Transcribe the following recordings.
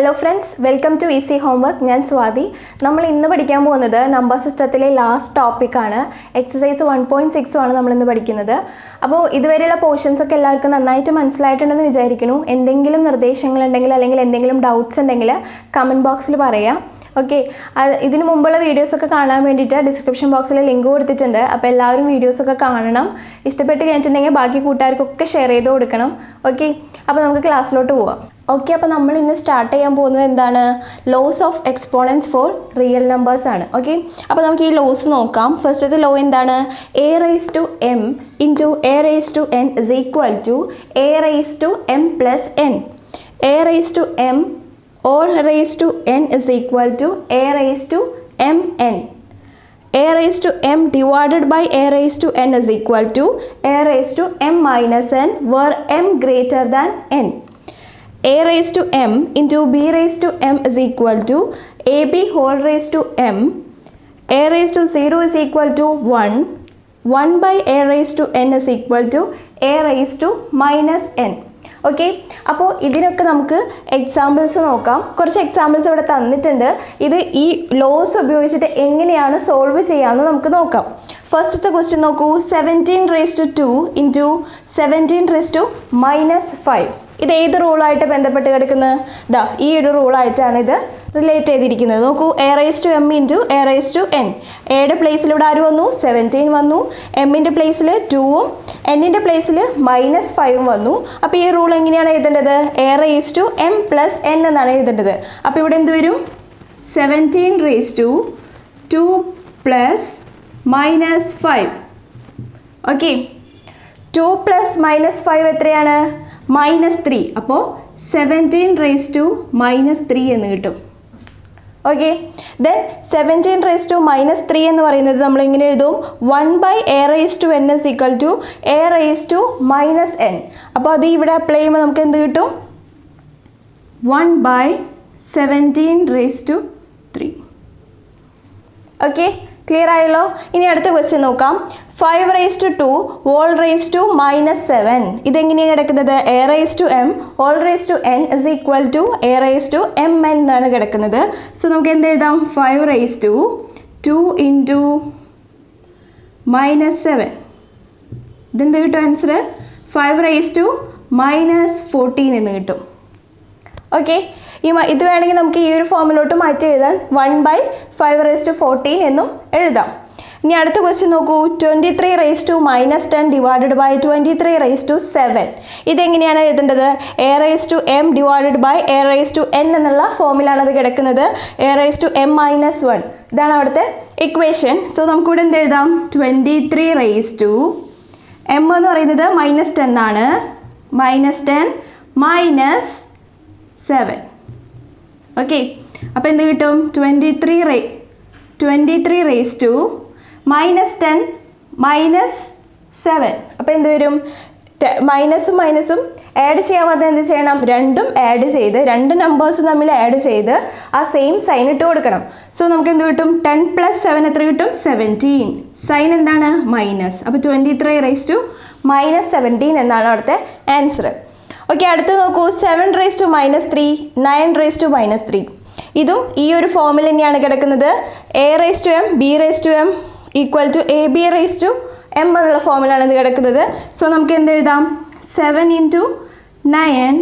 Hello friends, welcome to Easy Homework. ഞാൻ സ്വാതി. നമ്മൾ ഇന്ന് പഠിക്കാൻ പോകുന്നത് നമ്പർ സിസ്റ്റത്തിലെ ലാസ്റ്റ് ടോപ്പിക് ആണ്. എക്സസൈസ് 1.6 ആണ് നമ്മൾ ഇന്ന് പഠിക്കുന്നത്. അപ്പോൾ ഇതുവരെയുള്ള പോർഷൻസ് ഒക്കെ എല്ലാവർക്കും നന്നായിട്ട് മനസ്സിലായിട്ടുണ്ടെന്ന് വിചാരിക്കുന്നു. എന്തെങ്കിലും നിർദ്ദേശങ്ങൾ ഉണ്ടെങ്കിൽ അല്ലെങ്കിൽ എന്തെങ്കിലും ഡൗട്ട്സ് ഉണ്ടെങ്കിൽ കമന്റ് ബോക്സിൽ പറയാം. ഓക്കെ, ഇതിന് മുമ്പുള്ള വീഡിയോസൊക്കെ കാണാൻ വേണ്ടിയിട്ട് ഡിസ്ക്രിപ്ഷൻ ബോക്സിൽ ലിങ്ക് കൊടുത്തിട്ടുണ്ട്. അപ്പോൾ എല്ലാവരും വീഡിയോസൊക്കെ കാണണം. ഇഷ്ടപ്പെട്ട് കഴിഞ്ഞിട്ടുണ്ടെങ്കിൽ ബാക്കി കൂട്ടുകാർക്കൊക്കെ ഷെയർ ചെയ്ത് കൊടുക്കണം. ഓക്കെ, അപ്പോൾ നമുക്ക് ക്ലാസ്സിലോട്ട് പോവാം. ഓക്കെ, അപ്പോൾ നമ്മൾ ഇന്ന് സ്റ്റാർട്ട് ചെയ്യാൻ പോകുന്നത് എന്താണ്? Laws of exponents for real numbers ആണ്. ഓക്കെ, അപ്പോൾ നമുക്ക് ഈ ലോസ് നോക്കാം. ഫസ്റ്റത്തെ ലോ എന്താണ്? A raise to m into a raise to n is equal to a raise to m plus n. A raise to m all raised to n is equal to a raised to mn. A raised to m divided by a raised to n is equal to a raised to m minus n where m greater than n. A raised to m into b raised to m is equal to ab whole raised to m. A raised to 0 is equal to 1. 1 by a raised to n is equal to a raised to minus n. Okay, അപ്പോൾ ഇതിനൊക്കെ നമുക്ക് examples നോക്കാം. കുറച്ച് examples ഇവിടെ തന്നിട്ടുണ്ട്. ഇത് ഈ loss ഉപയോഗിച്ചിട്ട് എങ്ങനെയാണ് സോൾവ് ചെയ്യാമെന്ന് നമുക്ക് നോക്കാം. ഫസ്റ്റത്തെ ക്വസ്റ്റ്യൻ നോക്കൂ. 17 raised to 2 into 17 raised to minus 5. ഇത് ഏത് റൂളായിട്ട് ബന്ധപ്പെട്ട് കിടക്കുന്നത്? ദാ ഈ ഒരു റൂളായിട്ടാണ് ഇത് റിലേറ്റ് ചെയ്തിരിക്കുന്നത്. നോക്കൂ, a raise to m into a raise to n. എയുടെ പ്ലേസിൽ ഇവിടെ ആര് വന്നു? 17 വന്നു. എമ്മിൻ്റെ പ്ലേസിൽ 2ഉം എന്നിൻ്റെ പ്ലേസിൽ -5ഉം വന്നു. അപ്പോൾ ഈ റൂൾ എങ്ങനെയാണ് എഴുതേണ്ടത്? A raise to m plus n എന്നാണ് എഴുതേണ്ടത്. അപ്പോൾ ഇവിടെ എന്ത് വരും? 17 raised to 2 plus -5. Okay, 2 plus -5 എത്രയാണ്? -3. അപ്പോൾ 17 raised to -3 എന്ന് കിട്ടും. ഓക്കെ, ദെൻ 17 raised to -3 എന്ന് പറയുന്നത് നമ്മൾ എങ്ങനെ എഴുതും? 1 by a raised to n is equal to a raised to minus n. അപ്പോൾ അത് ഇവിടെ അപ്ലൈ ചെയ്യുമ്പോൾ നമുക്ക് എന്ത് കിട്ടും? 1 by 17 raised to 3. Okay, clear ആയല്ലോ? ഇനി അടുത്ത ക്വസ്റ്റ്യൻ നോക്കാം. 5 raised to 2 whole raised to -7. ഇതെങ്ങനെയാണ് കിടക്കുന്നത്? A raise to m whole raise to n is equal to a raise to m n എന്നാണ് കിടക്കുന്നത്. സോ നമുക്ക് എന്ത് എഴുതാം? 5 raised to 2 ഇൻറ്റു -7. ഇതെന്ത് കിട്ടും ആൻസർ? 5 raised to -14 എന്ന് കിട്ടും. ഓക്കെ, ഇത് വേണമെങ്കിൽ നമുക്ക് ഈ ഒരു ഫോമിലോട്ട് മാറ്റി എഴുതാൻ 1 by 5 raised to 14 എന്നും എഴുതാം. ഇനി അടുത്ത ക്വസ്റ്റ്യൻ നോക്കൂ. 23 raised to -10 divided by 23 raised to 7. ഇതെങ്ങനെയാണ് എഴുതേണ്ടത്? A raise to m divided by a raise to n എന്നുള്ള ഫോമിലാണ് അത് കിടക്കുന്നത്. എ റൈസ് ടു എം -1 ഇതാണ് അവിടുത്തെ ഇക്വേഷൻ. സോ നമുക്കിവിടെ എന്ത് എഴുതാം? 23 raised to എം എന്ന് പറയുന്നത് -10 ആണ്. -10 -7. ഓക്കെ, അപ്പോൾ എന്ത് കിട്ടും? 23 raised to -10 -7. അപ്പോൾ എന്ത് വരും? മൈനസും മൈനസും ആഡ് ചെയ്യാൻ വന്നാൽ എന്ത് ചെയ്യണം? രണ്ടും ആഡ് ചെയ്ത് രണ്ട് നമ്പേഴ്സും തമ്മിൽ ആഡ് ചെയ്ത് ആ സെയിം സൈൻ ഇട്ട് കൊടുക്കണം. സോ നമുക്ക് എന്ത് കിട്ടും? 10 + 7 എത്ര കിട്ടും? 17. സൈൻ എന്താണ്? മൈനസ്. അപ്പോൾ 23 raised to -17 എന്നാണ് അവിടുത്തെ ആൻസർ. ഓക്കെ, അടുത്ത് നോക്കൂ. 7 raised to -3 9 raised to -3. ഇതും ഈ ഒരു ഫോമിൽ തന്നെയാണ് കിടക്കുന്നത്. A raise to m b raise to m equal to a b raise to m എന്നുള്ള ഫോമിലാണ് ഇത് കിടക്കുന്നത്. സോ നമുക്ക് എന്ത് എഴുതാം? 7 × 9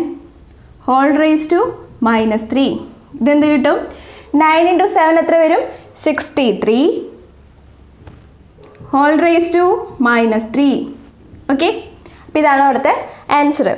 ഹോൾ റൈസ് ടു -3. ഇതെന്ത് കിട്ടും? 9 × 7 എത്ര വരും? 63 ഹോൾ റൈസ് ടു -3. ഓക്കെ, അപ്പോൾ ഇതാണ് അവിടുത്തെ ആൻസർ.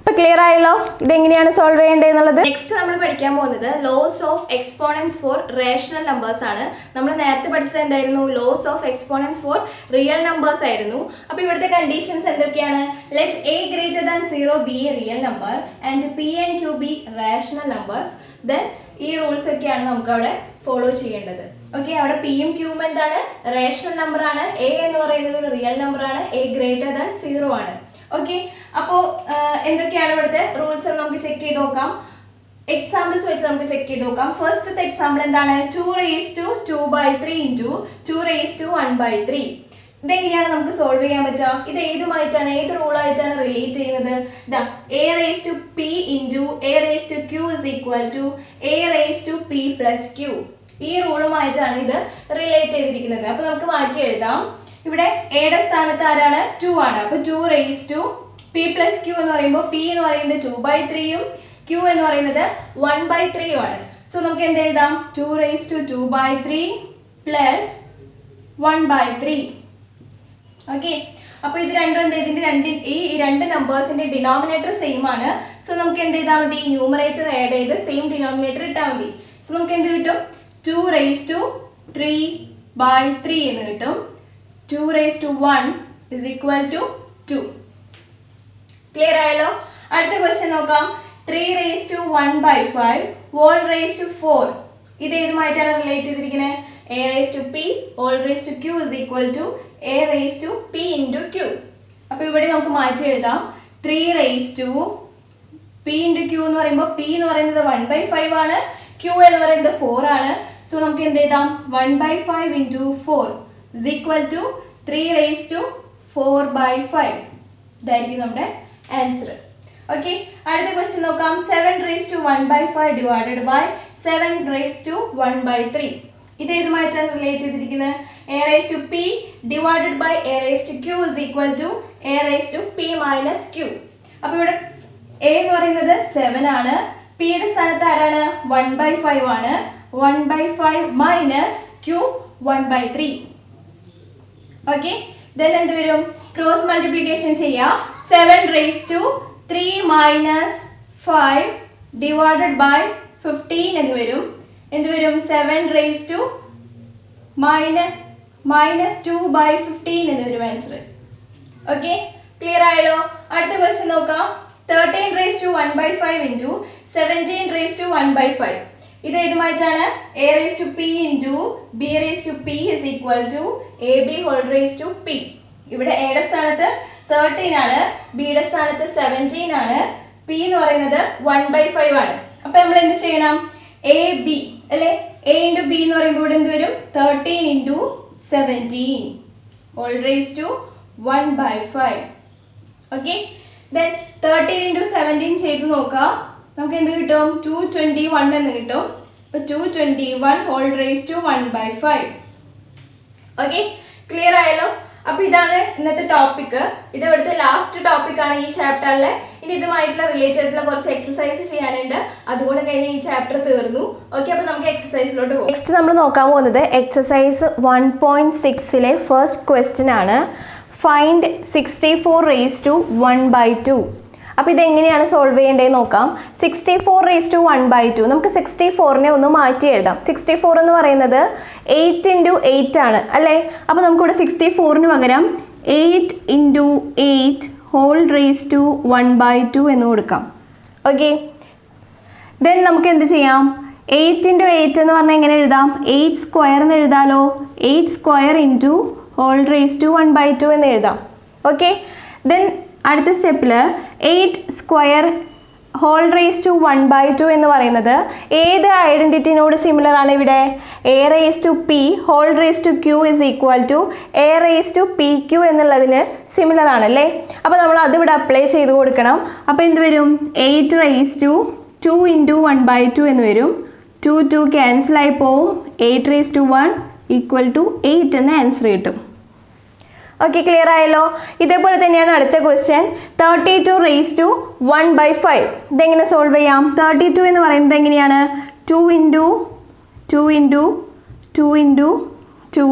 അപ്പോൾ ക്ലിയർ ആയല്ലോ ഇതെങ്ങനെയാണ് സോൾവ് ചെയ്യേണ്ടത് എന്നുള്ളത്. നെക്സ്റ്റ് നമ്മൾ പഠിക്കാൻ പോകുന്നത് laws of exponents for rational numbers ആണ്. നമ്മൾ നേരത്തെ പഠിച്ചത് എന്തായിരുന്നു? Laws of exponents for real numbers ആയിരുന്നു. അപ്പോൾ ഇവിടുത്തെ കണ്ടീഷൻസ് എന്തൊക്കെയാണ്? Let a greater than 0 b a real number and p and q be rational numbers. Then ഈ റൂൾസ് ഒക്കെയാണ് നമുക്ക് അവിടെ ഫോളോ ചെയ്യേണ്ടത്. ഓക്കെ, അവിടെ പിയും ക്യൂവും എന്താണ്? റേഷണൽ നമ്പർ ആണ്. എ എന്ന് പറയുന്നത് ഒരു റിയൽ നമ്പർ ആണ്. എ ഗ്രേറ്റർ ദാൻ 0 ആണ്. ഓക്കെ, അപ്പോൾ എന്തൊക്കെയാണ് ഇവിടുത്തെ റൂൾസ് എന്ന് നമുക്ക് ചെക്ക് ചെയ്ത് നോക്കാം. എക്സാമ്പിൾസ് വെച്ച് നമുക്ക് ചെക്ക് ചെയ്ത് നോക്കാം. ഫസ്റ്റത്തെ എക്സാമ്പിൾ എന്താണ്? 2 raised to 2/3 into 2 raised to 1/3. ഇതെങ്ങനെയാണ് നമുക്ക് സോൾവ് ചെയ്യാൻ പറ്റുക? ഇത് ഏതുമായിട്ടാണ്, ഏത് റൂളായിട്ടാണ് റിലേറ്റ് ചെയ്യുന്നത്? ഇതാ a raised to p into a raised to q is equal to a raised to p plus q. ഈ റൂളുമായിട്ടാണ് ഇത് റിലേറ്റ് ചെയ്തിരിക്കുന്നത്. അപ്പോൾ നമുക്ക് മാറ്റി എഴുതാം. ഇവിടെ എയുടെ സ്ഥാനത്ത് ആരാണ്? 2 ആണ്. അപ്പോൾ 2 raised to p plus q എന്ന് പറയുമ്പോൾ p എന്ന് പറയുന്നത് 2/3ഉം q എന്ന് പറയുന്നത് 1/3ഉം ആണ്. സോ നമുക്ക് എന്ത് എഴുതാം? 2 raised to 2/3 plus 1/3. ഓക്കെ, അപ്പോൾ ഇത് രണ്ടും ഈ രണ്ട് നമ്പേഴ്സിന്റെ ഡിനോമിനേറ്റർ സെയിം ആണ്. സോ നമുക്ക് എന്ത് ചെയ്താൽ മതി? ന്യൂമറേറ്റർ ആഡ് ചെയ്ത് സെയിം ഡിനോമിനേറ്റർ ഇട്ടാൽ മതി. സോ നമുക്ക് എന്ത് കിട്ടും? 2 raised to 3/3 എന്ന് കിട്ടും. 2 raised to 1 is equal to 2. Clear ആയല്ലോ? അടുത്ത ക്വസ്റ്റ്യൻ നോക്കാം. 3 raised to 1/5 whole raised to 4. ഇത് ഏതുമായിട്ടാണ് റിലേറ്റ് ചെയ്തിരിക്കുന്നത്? a raised to p whole raised to q is equal to a raised to p into q. അപ്പോൾ ഇവിടെ നമുക്ക് മാറ്റി എഴുതാം. 3 raised to p into q എന്ന് പറയുമ്പോൾ p എന്ന് പറയുന്നത് 1/5 ആണ്, q എന്ന് പറയുന്നത് 4 ആണ്. സോ നമുക്ക് എന്ത് എഴുതാം? 1/5 into 4 is equal to 3 raised to 4/5. ഇതായിരിക്കും നമ്മുടെ ആൻസർ. ഓക്കെ, അടുത്ത ക്വസ്റ്റ്യൻ നോക്കാം. 7 raised to 1/5 divided by 7 raised to 1/3. ഇത് ഏതുമായിട്ടാണ് റിലേറ്റ് ചെയ്തിരിക്കുന്നത്? a raised to p divided by a raised to q is equal to a raised to p minus q. അപ്പോൾ ഇവിടെ a എന്ന് പറയുന്നത് 7 ആണ്, p യുടെ സ്ഥാനത്ത് ആരാണ്? 1/5 ആണ്. 1/5 minus q 1/3. ഓക്കെ, ദെൻ എന്ത് വരും? ക്രോസ് മൾട്ടിപ്ലിക്കേഷൻ ചെയ്യാം. 7 raised to 3 minus 5 divided by 15 എന്ന് വരും. എന്ത് വരും? 7 raised to minus 2/15 എന്ന് വരും ആൻസർ. ഓക്കെ, ക്ലിയർ ആയല്ലോ? അടുത്ത ക്വസ്റ്റ്യൻ നോക്കാം. 13 raised to 1/5 into 17 raised to 1/5. ഇത് ഏതുമായിട്ടാണ്? a raised to p into b raised to p is equal to ab whole raised to p. ഇവിടെ a യുടെ സ്ഥാനത്ത് 13 ആണ്, b യുടെ സ്ഥാനത്ത് 17 ആണ്, p എന്ന് പറയുന്നത് 1/5 ആണ്. അപ്പോൾ നമ്മൾ എന്ത് ചെയ്യണം? a b അല്ലേ? a into b എന്ന് പറയുമ്പോൾ ഇവിടെ എന്ത് വരും? 13 into 17 whole raised to 1/5. Okay, then 13 into 17 ചെയ്ത് നോക്കാം. നമുക്ക് എന്ത് കിട്ടും? 221 എന്ന് കിട്ടും. അപ്പോൾ 221 whole raised to 1/5. Okay, clear ആയല്ലോ? അപ്പോൾ ഇതാണ് ഇന്നത്തെ ടോപ്പിക്ക്. ഇത് ഇവിടുത്തെ ലാസ്റ്റ് ടോപ്പിക്കാണ് ഈ ചാപ്റ്ററിൽ. ഇനി ഇതുമായിട്ടുള്ള റിലേറ്റ് ചെയ്തിട്ടുള്ള കുറച്ച് എക്സസൈസ് ചെയ്യാനുണ്ട്, അതുകൊണ്ട് കഴിഞ്ഞ് ഈ ചാപ്റ്റർ തീർന്നു. ഓക്കെ, അപ്പോൾ നമുക്ക് എക്സസൈസിലോട്ട് പോകും. നെക്സ്റ്റ് നമ്മൾ നോക്കാൻ പോകുന്നത് എക്സസൈസ് 1.6ലെ ഫസ്റ്റ് ക്വസ്റ്റ്യൻ ആണ്. Find 64 raised to 1/2. അപ്പോൾ ഇതെങ്ങനെയാണ് സോൾവ് ചെയ്യേണ്ടതെന്ന് നോക്കാം. 64 raised to 1/2 നമുക്ക് 64നെ ഒന്ന് മാറ്റി എഴുതാം. 64 എന്ന് പറയുന്നത് 8 into 8 ആണ് അല്ലേ? അപ്പോൾ നമുക്കിവിടെ 64ന് പകരം 8 into 8 whole raised to 1/2 എന്ന് കൊടുക്കാം. ഓക്കെ, ദെൻ നമുക്ക് എന്ത് ചെയ്യാം? 8 into 8 എന്ന് പറഞ്ഞാൽ എങ്ങനെ എഴുതാം? 8 square എന്ന് എഴുതാലോ. 8 square into whole raised to 1/2 എന്ന് എഴുതാം. ഓക്കെ, ദെൻ അടുത്ത സ്റ്റെപ്പിൽ 8 square whole raised to 1/2 എന്ന് പറയുന്നത് ഏത് ഐഡൻറ്റിറ്റിനോട് സിമിലർ ആണ്? ഇവിടെ a raised to p whole raised to q is equal to a raised to pq എന്നുള്ളതിന് സിമിലർ ആണല്ലേ? അപ്പോൾ നമ്മൾ അത് ഇവിടെ അപ്ലൈ ചെയ്ത് കൊടുക്കണം. അപ്പോൾ എന്ത് വരും? 8 raised to 2 into 1/2 എന്ന് വരും. 2 ക്യാൻസൽ ആയി പോവും. 8 raised to 1 equal to 8 എന്ന ആൻസർ കിട്ടും. ഓക്കെ, ക്ലിയർ ആയല്ലോ? ഇതേപോലെ തന്നെയാണ് അടുത്ത ക്വസ്റ്റ്യൻ. 32 raised to 1/5. ഇതെങ്ങനെ സോൾവ് ചെയ്യാം? 32 എന്ന് പറയുന്നത് എങ്ങനെയാണ്? 2 into 2 into 2 into 2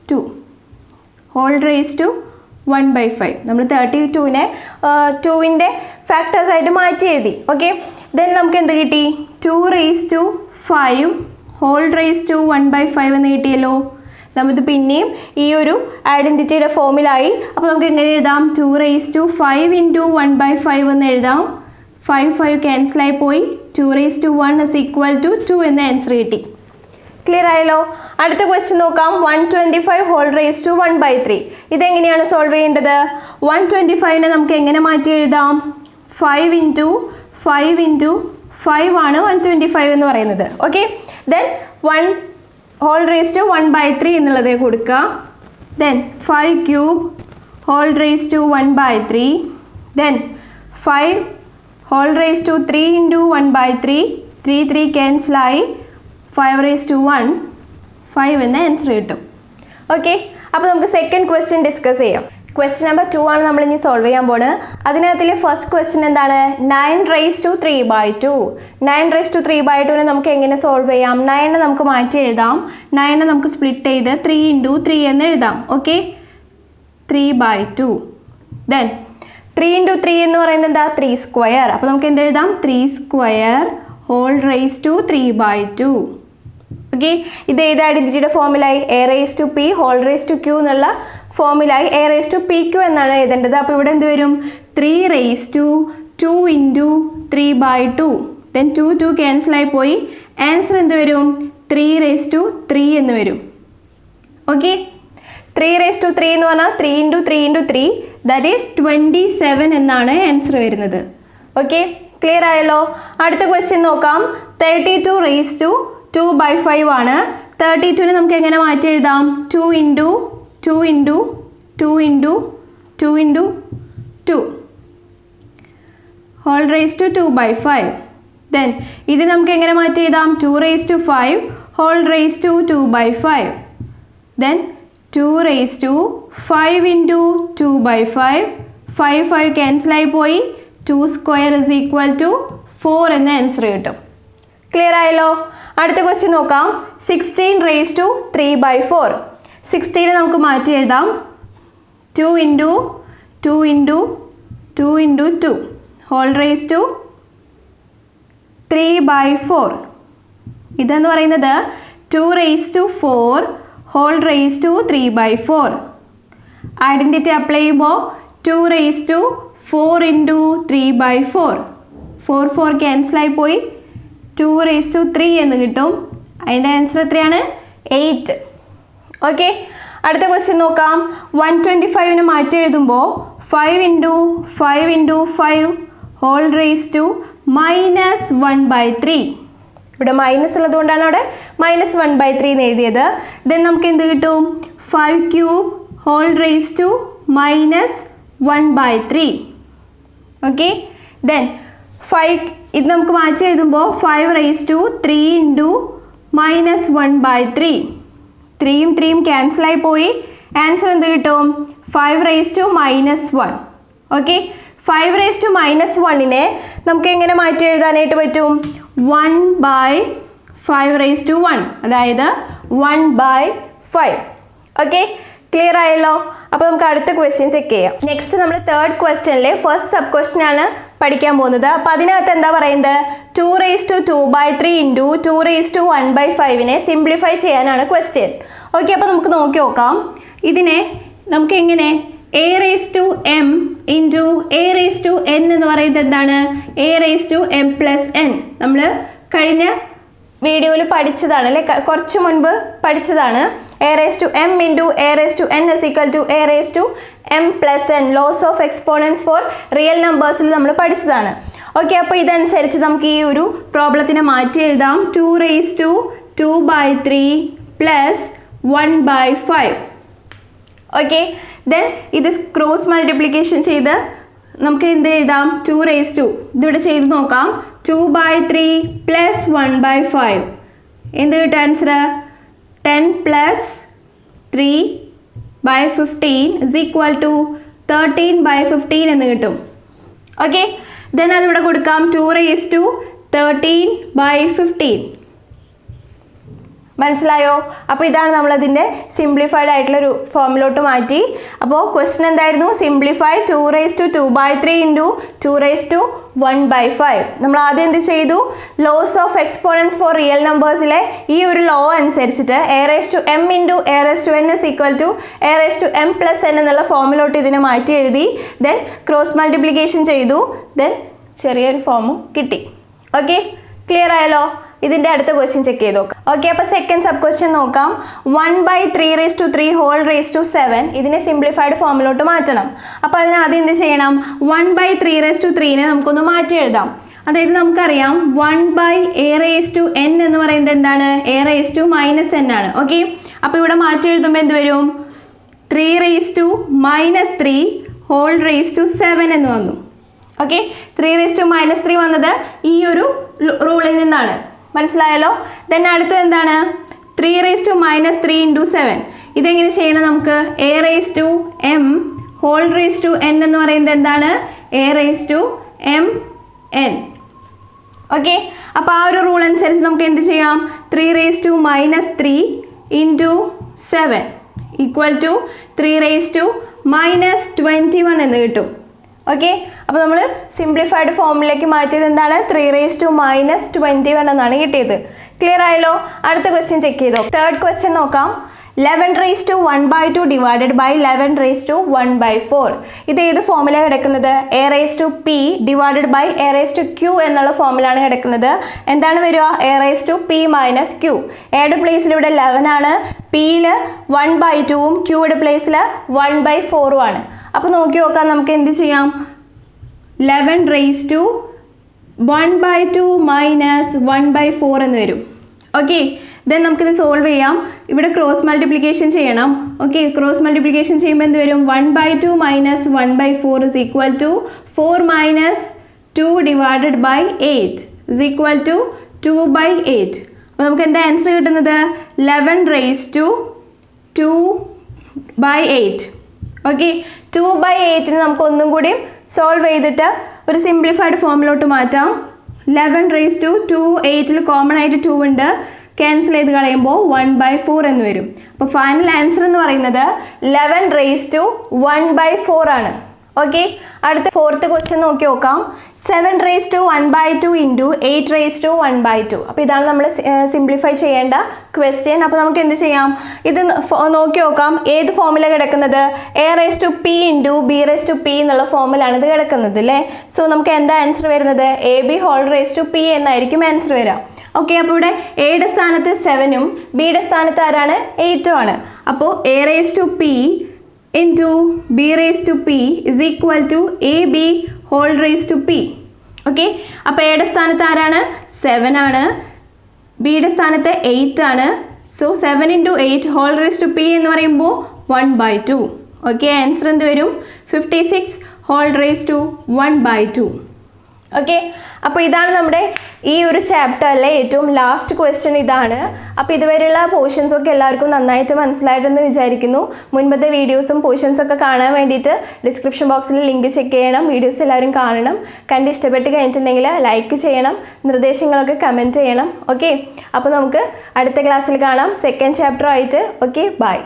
2 whole raised to 1/5. നമ്മൾ 32നെ 2ൻ്റെ ഫാക്ടേഴ്സ് ആയിട്ട് മാറ്റി എഴുതി. ഓക്കെ, ദെൻ നമുക്ക് എന്ത് കിട്ടി? 2 raised to 5 whole raised to 1/5 എന്ന് കിട്ടിയല്ലോ. നമുക്ക് പിന്നെയും ഈ ഒരു ഐഡൻറ്റിറ്റിയുടെ ഫോമിലായി. അപ്പോൾ നമുക്ക് എങ്ങനെ എഴുതാം? 2 raised to 5 into 1/5 എന്ന് എഴുതാം. 5 ക്യാൻസലായി പോയി. 2 raised to 1 is equal to 2 എന്ന ആൻസർ കിട്ടി. ക്ലിയർ ആയല്ലോ? അടുത്ത ക്വസ്റ്റ്യൻ നോക്കാം. 125 whole raised to 1/3. ഇതെങ്ങനെയാണ് സോൾവ് ചെയ്യേണ്ടത്? 125നെ നമുക്ക് എങ്ങനെ മാറ്റി എഴുതാം? 5 into 5 ആണ് 125 എന്ന് പറയുന്നത്. Okay, then 1 whole raised to 1/3 എന്നുള്ളത് കൊടുക്കുക. then 5 cube whole raised to 1 by 3, then 5 whole raised to 3 into 1 by 3, 3 cancel ആയി 5 raised to 1, 5 എന്ന ആൻസർ കിട്ടും. ഓക്കെ, അപ്പോൾ നമുക്ക് സെക്കൻഡ് ക്വസ്റ്റ്യൻ ഡിസ്കസ് ചെയ്യാം. ക്വസ്റ്റ്യൻ നമ്പർ 2 ആണ് നമ്മൾ ഇനി സോൾവ് ചെയ്യാൻ പോകുന്നത്. അതിനകത്തിലെ ഫസ്റ്റ് ക്വസ്റ്റ്യൻ എന്താണ്? 9 raised to 3 by 2. 9 raised to 3 by 2 നമുക്ക് എങ്ങനെ സോൾവ് ചെയ്യാം? 9 നമുക്ക് മാറ്റി എഴുതാം. 9 നമുക്ക് സ്പ്ലിറ്റ് ചെയ്ത് 3 into 3 എന്ന് എഴുതാം. Okay, 3 by 2. ദെൻ 3 into 3 എന്ന് പറയുന്നത് എന്താ? 3 സ്ക്വയർ. അപ്പോൾ നമുക്ക് എന്ത് എഴുതാം? 3 square whole raise to 3 by 2. Okay, ഇത് ഏത് ഐഡൻറ്റിറ്റിയുടെ ഫോമിലായി? A raise to p whole raise to q എന്നുള്ള ഫോമിലായി a raise to p q എന്നാണ് എഴുതേണ്ടത്. അപ്പോൾ ഇവിടെ എന്ത് വരും? 3 raised to 2 into 3 by 2. Then 2 cancel ആയി പോയി. ആൻസർ എന്ത് വരും? 3 raised to 3 എന്ന് വരും. ഓക്കെ, 3 raised to 3 എന്ന് പറഞ്ഞാൽ 3 into 3 into 3, ദാറ്റ് ഈസ് 27 എന്നാണ് ആൻസർ വരുന്നത്. ഓക്കെ, ക്ലിയർ ആയല്ലോ? അടുത്ത ക്വസ്റ്റ്യൻ നോക്കാം. 32 raised to 2 by 5 ആണ്. 32 നമുക്ക് എങ്ങനെ മാറ്റി എഴുതാം? 2 into 2 into 2 into 2 into 2 whole raised to 2 by 5. Then ഇത് നമുക്ക് എങ്ങനെ മാറ്റി എഴുതാം? 2 raised to 5 whole raised to 2 by 5. Then 2 raised to 5 into 2 by 5. 5 cancel ആയി പോയി. 2 square is equal to 4 എന്ന ആൻസർ കിട്ടും. ക്ലിയർ ആയല്ലോ? അടുത്ത ക്വസ്റ്റ്യൻ നോക്കാം. 16 raised to 3 by 4. 16 നമുക്ക് മാറ്റി എഴുതാം. 2 into 2 into 2 into 2 whole raised to 3 by 4. ഇതെന്ന് പറയുന്നത് 2 raised to 4 whole raised to 3 by 4. Identity apply ചെയ്യുമ്പോൾ 2 raised to 4 into 3 by 4. 4 cancel ആയി പോയി. 2 raised to 3 എന്ന് കിട്ടും. അതിൻ്റെ ആൻസർ എത്രയാണ്? 8. ഓക്കെ, അടുത്ത ക്വസ്റ്റ്യൻ നോക്കാം. 125 മാറ്റി എഴുതുമ്പോൾ 5 into 5 into 5 whole raise to -1/3. ഇവിടെ മൈനസ് ഉള്ളത് കൊണ്ടാണ് അവിടെ -1/3 എന്ന് എഴുതിയത്. ദെൻ നമുക്ക് എന്ത് കിട്ടും? 5 cube whole raise to -1/3. Okay, then 5 ഇത് നമുക്ക് മാറ്റി എഴുതുമ്പോൾ 5 raised to 3 into -1/3. 3 ക്യാൻസൽ ആയി പോയി. ആൻസർ എന്ത് കിട്ടും? 5 raised to -1. Okay, 5 raised to -1നെ നമുക്ക് എങ്ങനെ മാറ്റി എഴുതാനായിട്ട് പറ്റും? 1/5 raised to 1, അതായത് 1/5. ഓക്കെ, ക്ലിയർ ആയല്ലോ? അപ്പോൾ നമുക്ക് അടുത്ത ക്വസ്റ്റ്യൻ ചെക്ക് ചെയ്യാം. നെക്സ്റ്റ് നമ്മൾ തേർഡ് ക്വസ്റ്റ്യനിലെ ഫസ്റ്റ് സബ് ക്വസ്റ്റ്യൻ ആണ് പഠിക്കാൻ പോകുന്നത്. അപ്പോൾ അതിനകത്ത് എന്താ പറയുന്നത്? 2 raised to 2/3 into 2 raised to 1/5നെ simplify ചെയ്യാനാണ് ക്വസ്റ്റ്യൻ. ഓക്കെ, അപ്പോൾ നമുക്ക് നോക്കാം. ഇതിനെ നമുക്ക് എങ്ങനെ a raised to m into a raised to n എന്ന് പറയുന്നത് എന്താണ്? a raised to m plus n. നമ്മൾ കഴിഞ്ഞ വീഡിയോയിൽ പഠിച്ചതാണ് അല്ലേ, കുറച്ച് മുൻപ് പഠിച്ചതാണ്. a raised to m into a raised to n is equal to a raised to m plus n. Laws of exponents for real നമ്പേഴ്സിൽ നമ്മൾ പഠിച്ചതാണ്. ഓക്കെ, അപ്പോൾ ഇതനുസരിച്ച് നമുക്ക് ഈ ഒരു പ്രോബ്ലത്തിനെ മാറ്റി എഴുതാം. 2 raised to 2/3 plus 1/5. Okay, then ഇത് ക്രോസ് മൾട്ടിപ്ലിക്കേഷൻ ചെയ്ത് നമുക്ക് എന്ത് എഴുതാം? 2 raised to ഇതിവിടെ ചെയ്ത് നോക്കാം. 2/3 plus 1/5 എന്ത് കിട്ടും answer? 10 plus 3/15 is equal to 13/15 എന്ന് കിട്ടും. ഓക്കെ, ദെൻ അതിവിടെ കൊടുക്കാം. 2 raised to 13/15. മനസ്സിലായോ? അപ്പോൾ ഇതാണ് നമ്മളതിൻ്റെ സിംപ്ലിഫൈഡ് ആയിട്ടുള്ളൊരു ഫോമിലോട്ട് മാറ്റി. അപ്പോൾ ക്വസ്റ്റ്യൻ എന്തായിരുന്നു? Simplify 2 raised to 2/3 into 2 raised to 1/5. നമ്മൾ ആദ്യം എന്ത് ചെയ്തു? Laws of exponents for real നമ്പേഴ്സിലെ ഈ ഒരു ലോ അനുസരിച്ചിട്ട് a raised to m into a raised to n is equal to a raised to m plus n എന്നുള്ള ഫോമിലോട്ട് ഇതിനെ മാറ്റി എഴുതി. ദെൻ ക്രോസ് മൾട്ടിപ്ലിക്കേഷൻ ചെയ്തു. ദെൻ ചെറിയൊരു ഫോമും കിട്ടി. ഓക്കെ, ക്ലിയർ ആയല്ലോ? ഇതിൻ്റെ അടുത്ത ക്വസ്റ്റ്യൻ ചെക്ക് ചെയ്ത് നോക്കാം. ഓക്കെ, അപ്പോൾ സെക്കൻഡ് സബ് ക്വസ്റ്റ്യൻ നോക്കാം. 1/3 raised to 3 whole raised to 7 ഇതിനെ സിംപ്ലിഫൈഡ് ഫോമിലോട്ട് മാറ്റണം. അപ്പോൾ അതിന് ആദ്യം എന്ത് ചെയ്യണം? 1/3 raised to 3നെ നമുക്കൊന്ന് മാറ്റി എഴുതാം. അതായത് നമുക്കറിയാം 1/a raised to n എന്ന് പറയുന്നത് എന്താണ്? a raised to -n ആണ്. ഓക്കെ, അപ്പോൾ ഇവിടെ മാറ്റി എഴുതുമ്പോൾ എന്ത് വരും? 3 raised to -3 whole raised to 7 എന്ന് വന്നു. ഓക്കെ, 3 raised to -3 വന്നത് ഈ ഒരു റൂളിൽ നിന്നാണ്, മനസ്സിലായല്ലോ. ദെൻ അടുത്തത് എന്താണ്? 3 raised to -3 into 7. ഇതെങ്ങനെ ചെയ്യണം നമുക്ക്? a raised to m whole raised to n എന്ന് പറയുന്നത് എന്താണ്? a raised to m n. Okay, അപ്പോൾ ആ ഒരു റൂൾ അനുസരിച്ച് നമുക്ക് എന്ത് ചെയ്യാം? 3 raised to -3 into 7 equal to 3 raised to -21 എന്ന് കിട്ടും. ഓക്കെ, അപ്പോൾ നമ്മൾ സിംപ്ലിഫൈഡ് ഫോമിലേക്ക് മാറ്റിയത് എന്താണ്? 3 raised to -21 എന്നാണ് കിട്ടിയത്. ക്ലിയർ ആയല്ലോ? അടുത്ത ക്വസ്റ്റ്യൻ ചെക്ക് ചെയ്തോ. തേർഡ് ക്വസ്റ്റ്യൻ നോക്കാം. 11 raised to 1/2 divided by 11 raised to 1/4. ഇത് ഏത് ഫോമിലാണ് കിടക്കുന്നത്? a raised to p divided by a raised to q എന്നുള്ള ഫോമിലാണ് കിടക്കുന്നത്. എന്താണ് വരിക? a raised to p minus q. എയുടെ പ്ലേസിൽ ഇവിടെ 11 ആണ്, പിയിൽ 1/2ഉം ക്യൂയുടെ പ്ലേസിൽ 1/4ഉം ആണ്. അപ്പോൾ നോക്കി നോക്കാം, നമുക്ക് എന്ത് ചെയ്യാം? 11 raised to 1/2 minus 1/4 എന്ന് വരും. ഓക്കെ, ദെൻ നമുക്കിത് സോൾവ് ചെയ്യാം. ഇവിടെ ക്രോസ് മൾട്ടിപ്ലിക്കേഷൻ ചെയ്യണം. ഓക്കെ, ക്രോസ് മൾട്ടിപ്ലിക്കേഷൻ ചെയ്യുമ്പോൾ എന്ത് വരും? 1/2 minus 1/4 is equal to 4 minus 2 divided by 8 is equal to 2/8. അപ്പോൾ നമുക്ക് എന്താ ആൻസർ കിട്ടുന്നത്? 11 raised to 2/8. ഓക്കെ, 2/8 നമുക്ക് ഒന്നും കൂടി സോൾവ് ചെയ്തിട്ട് ഒരു സിംപ്ലിഫൈഡ് ഫോമിലോട്ട് മാറ്റാം. 11 raised to 2, 8ൽ കോമൺ ആയിട്ട് 2 ഉണ്ട്, ക്യാൻസൽ ചെയ്ത് കളയുമ്പോൾ 1/4 എന്ന് വരും. അപ്പോൾ ഫൈനൽ ആൻസർ എന്ന് പറയുന്നത് 11 raised to 1/4 ആണ്. ഓക്കെ, അടുത്ത ഫോർത്ത് ക്വസ്റ്റ്യൻ നോക്കി നോക്കാം. 7 raised to 1/2 into 8 raised to 1/2. അപ്പോൾ ഇതാണ് നമ്മൾ സിംപ്ലിഫൈ ചെയ്യേണ്ട ക്വസ്റ്റ്യൻ. അപ്പോൾ നമുക്ക് എന്ത് ചെയ്യാം? ഇത് നോക്കി നോക്കാം, ഏത് ഫോമിലാണ് കിടക്കുന്നത്? a raised to p into b raised to p എന്നുള്ള ഫോമിലാണ് ഇത് കിടക്കുന്നത് അല്ലേ. സോ നമുക്ക് എന്താ ആൻസർ വരുന്നത്? ab whole raised to p എന്നായിരിക്കും ആൻസർ വരിക. ഓക്കെ, അപ്പോൾ ഇവിടെ എയുടെ സ്ഥാനത്ത് 7ഉം ബിയുടെ സ്ഥാനത്ത് ആരാണ്? 8ഉം ആണ്. അപ്പോൾ a raised to p into b raised to p is equal to ab whole raised to p. Okay, അപ്പോൾ എയുടെ സ്ഥാനത്ത് ആരാണ്? 7 ആണ്, ബിയുടെ സ്ഥാനത്ത് 8 ആണ്. So 7 into 8 whole raised to p എന്ന് പറയുമ്പോൾ 1/2. ഓക്കെ, ആൻസർ എന്ത് വരും? 56 whole raised to 1/2. ഓക്കെ, അപ്പോൾ ഇതാണ് നമ്മുടെ ഈ ഒരു ചാപ്റ്ററിലെ ഏറ്റവും ലാസ്റ്റ് ക്വസ്റ്റ്യൻ ഇതാണ്. അപ്പോൾ ഇതുവരെയുള്ള പോർഷൻസ് ഒക്കെ എല്ലാവർക്കും നന്നായിട്ട് മനസ്സിലായിട്ടെന്ന് വിചാരിക്കുന്നു. മുൻപത്തെ വീഡിയോസും പോർഷൻസൊക്കെ കാണാൻ വേണ്ടിയിട്ട് ഡിസ്ക്രിപ്ഷൻ ബോക്സിൽ ലിങ്ക് ചെക്ക് ചെയ്യണം. വീഡിയോസ് എല്ലാവരും കാണണം. കണ്ട് ഇഷ്ടപ്പെട്ട് കഴിഞ്ഞിട്ടുണ്ടെങ്കിൽ ലൈക്ക് ചെയ്യണം, നിർദ്ദേശങ്ങളൊക്കെ കമൻറ്റ് ചെയ്യണം. ഓക്കെ, അപ്പോൾ നമുക്ക് അടുത്ത ക്ലാസ്സിൽ കാണാം, സെക്കൻഡ് ചാപ്റ്റർ ആയിട്ട്. Okay, by.